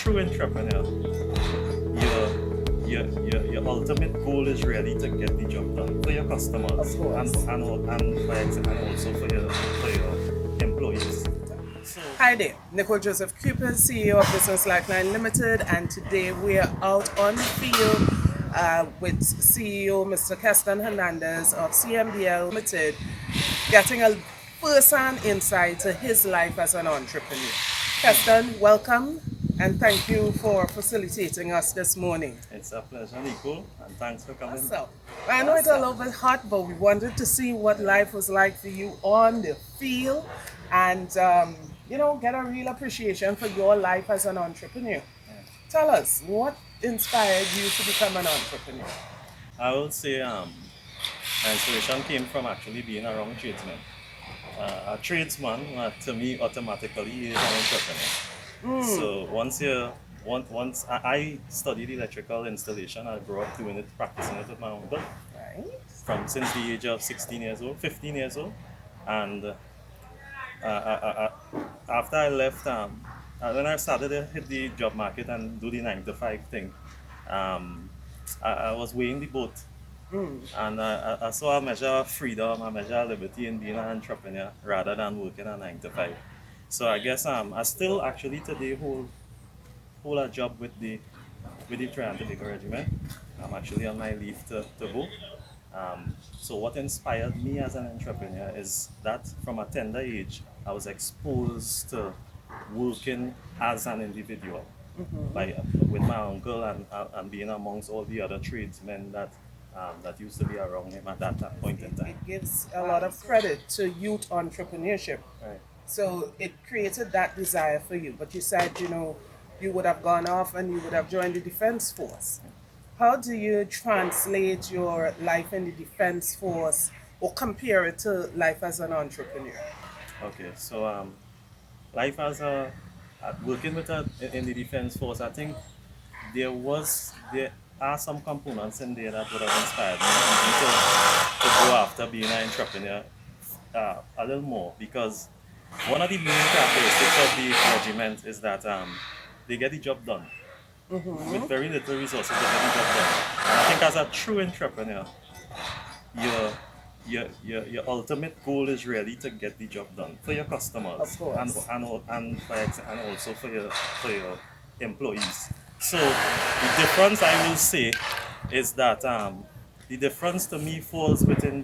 true entrepreneur, your ultimate goal is really to get the job done for your customers and also for your employees. So, Hi there, Nicole Joseph Cooper, CEO of Business Lifeline Limited, and today we are out on the field with CEO Mr. Keston Hernandez of CMBL Limited, getting a first-hand insight to his life as an entrepreneur. Keston, welcome, and thank you for facilitating us this morning. it's a pleasure, Nicole, and thanks for coming. So, I know it's a little bit hot, but we wanted to see what life was like for you on the field and, get a real appreciation for your life as an entrepreneur. Tell us, what inspired you to become an entrepreneur? I would say my inspiration came from actually being a wrong tradesman. A tradesman, to me, automatically is an entrepreneur. So once I studied electrical installation, I grew up doing it, practicing it with my uncle Right? since the age of 16 years old, 15 years old, and after I left, when I started to hit the job market and do the 9 to 5 thing, I was weighing the boat. And I saw a measure of freedom, a measure of liberty in being an entrepreneur rather than working a 9 to 5. So I guess I still actually today hold a job with the Triangle Regiment. I'm actually on my leave to go. So what inspired me as an entrepreneur is that from a tender age, I was exposed to working as an individual with my uncle and being amongst all the other tradesmen that used to be around him at that point in time. It gives a lot of credit to youth entrepreneurship. Right. So it created that desire for you. But you said, you would have gone off and you would have joined the Defense Force. How do you translate your life in the Defense Force or compare it to life as an entrepreneur? Okay, so life as working in the Defense Force, I think there are some components in there that would have inspired me to go after being an entrepreneur a little more, because one of the main characteristics of the regiment is that they get the job done. With very little resources, they get the job done. And I think as a true entrepreneur, your ultimate goal is really to get the job done for your customers Of course. and also for your employees. So the difference, I will say, is that the difference to me falls within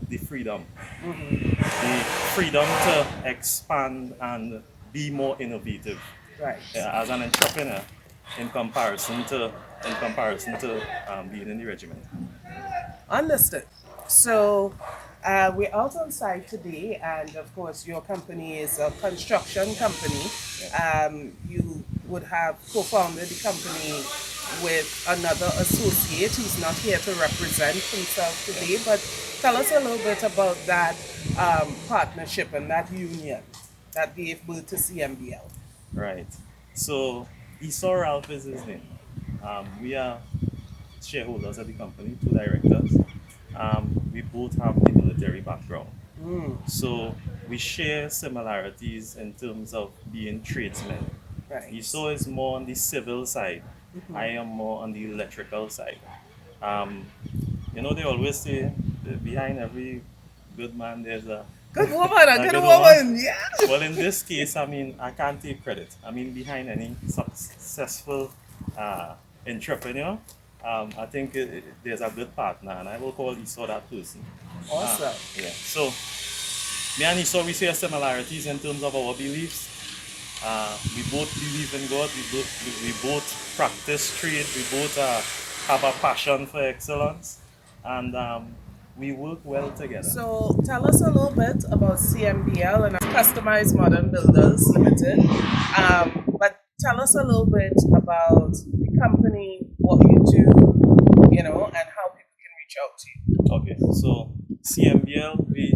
the freedom. The freedom to expand and be more innovative Right. as an entrepreneur in comparison to being in the regiment. Understood. So we're out on site today, and of course, your company is a construction company. You would have co-founded the company with another associate who's not here to represent himself today, but tell us a little bit about that partnership and that union that gave birth to CMBL. Right. So Esau Ralph is his name. We are shareholders of the company, 2 directors. We both have the military background. So we share similarities in terms of being tradesmen. Right. Esau is more on the civil side. I am more on the electrical side. They always say that behind every good man there's a Good woman, a good good woman, yeah. well, in this case, I can't take credit. Behind any successful entrepreneur, I think there's a good partner, and I will call Esau that person. Awesome. Yeah. So, me and Esau, we share similarities in terms of our beliefs. We both believe in God. We both practice trade. We both have a passion for excellence, and we work well together. So tell us a little bit about CMDL and Customized Modern Builders Limited. But tell us a little bit about the company, what you do, and how people can reach out to you. Okay, so CMBL, we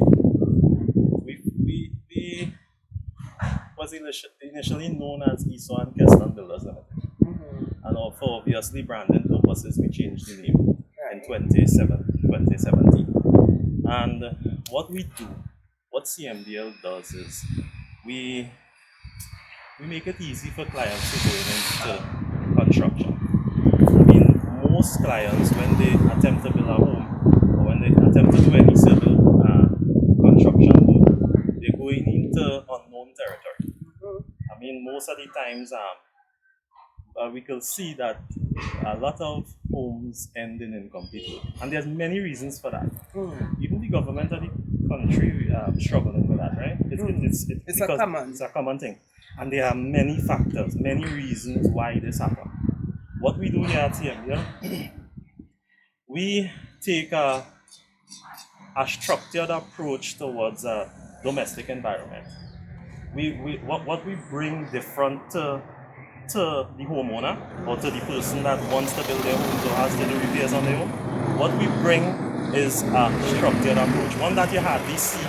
was initially known as Esau and Keston Builders Limited. And for obviously branding purposes, we changed the name in 2017. And what CMDL does is we make it easy for clients to go clients, when they attempt to build a home or when they attempt to do any civil construction work, they're going into unknown territory. I mean, most of the times, we can see that a lot of homes end in incomplete work. And there's many reasons for that. Even the government of the country struggling with that, right? It's a common thing. And there are many factors, many reasons why this happens. What we do here at CMBL, we take a structured approach towards a domestic environment. What we bring different to the homeowner or to the person that wants to build their homes or has to do repairs on their home, what we bring is a structured approach, one that you hardly see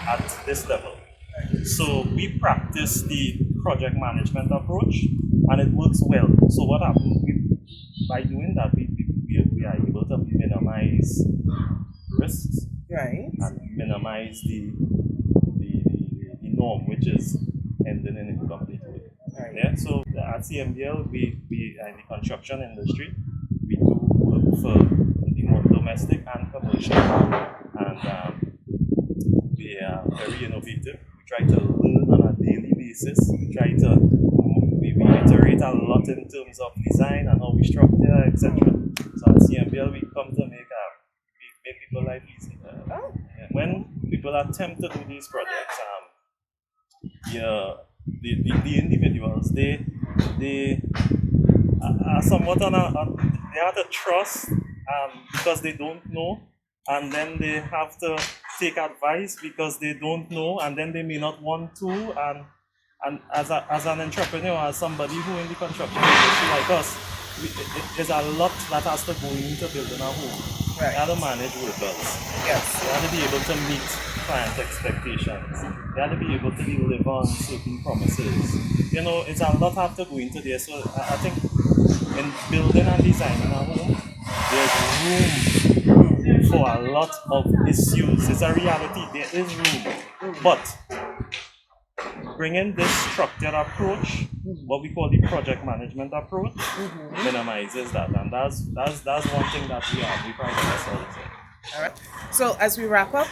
at this level. So we practice the project management approach and it works well. So what happens, by doing that, we are able to minimize risks, right, and minimize the norm, which is ending in incomplete work. right. Yeah, so at CMDL, we are in the construction industry. We do work for the more domestic and commercial, and we are very innovative. We try to learn on a daily basis. We iterate a lot in terms of design and how we structure, etc. So at CMBL, we come to make people life easy. When people attempt to do these projects, the individuals they are somewhat they have to trust because they don't know, and then they have to take advice because they don't know, and then they may not want to, and as an entrepreneur, as somebody who in the construction industry like us, there's a lot that has to go into building a home. Right. You have to manage workers. Yes. You have to be able to meet client expectations. You have to be able to deliver on certain promises. You know, it's a lot have to go into there. So I think in building and designing a home, there's room for a lot of issues. It's a reality. There is room. But bringing this structured approach, what we call the project management approach, minimizes that, and that's one thing that we pride ourselves in. All right. So as we wrap up,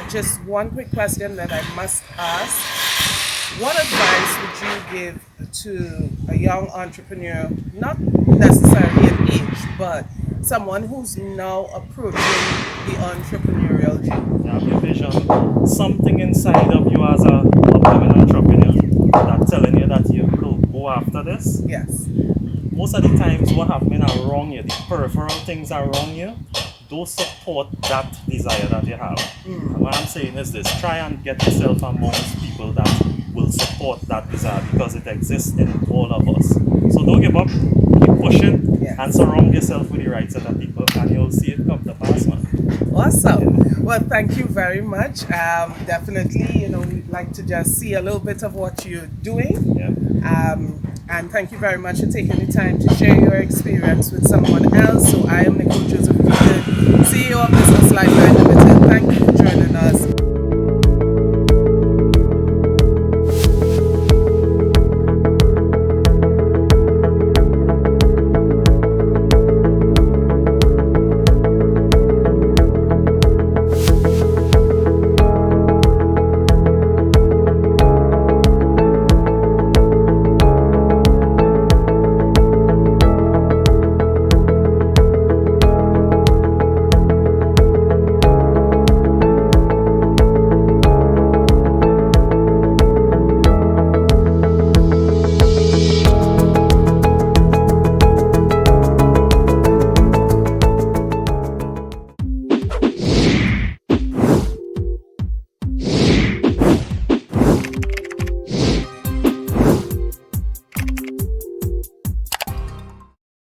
just one quick question that I must ask: what advice would you give to a young entrepreneur, not necessarily an age, but someone who's now approaching the entrepreneurial journey? You have your vision, something inside of you as a upcoming entrepreneur that's telling you that you could go after this. Yes. Most of the times what happening around you, the peripheral things around you, don't support that desire that you have. And what I'm saying is this: try and get yourself amongst people that will support that desire, because it exists in all of us. So don't give up, keep pushing, and surround yourself with the right set of people, and you'll see it come to pass, man. Awesome. Well, thank you very much. Definitely, we'd like to just see a little bit of what you're doing. Yeah. And thank you very much for taking the time to share your experience with someone else. So I am Nicole Joseph, CEO of Business Life Limited.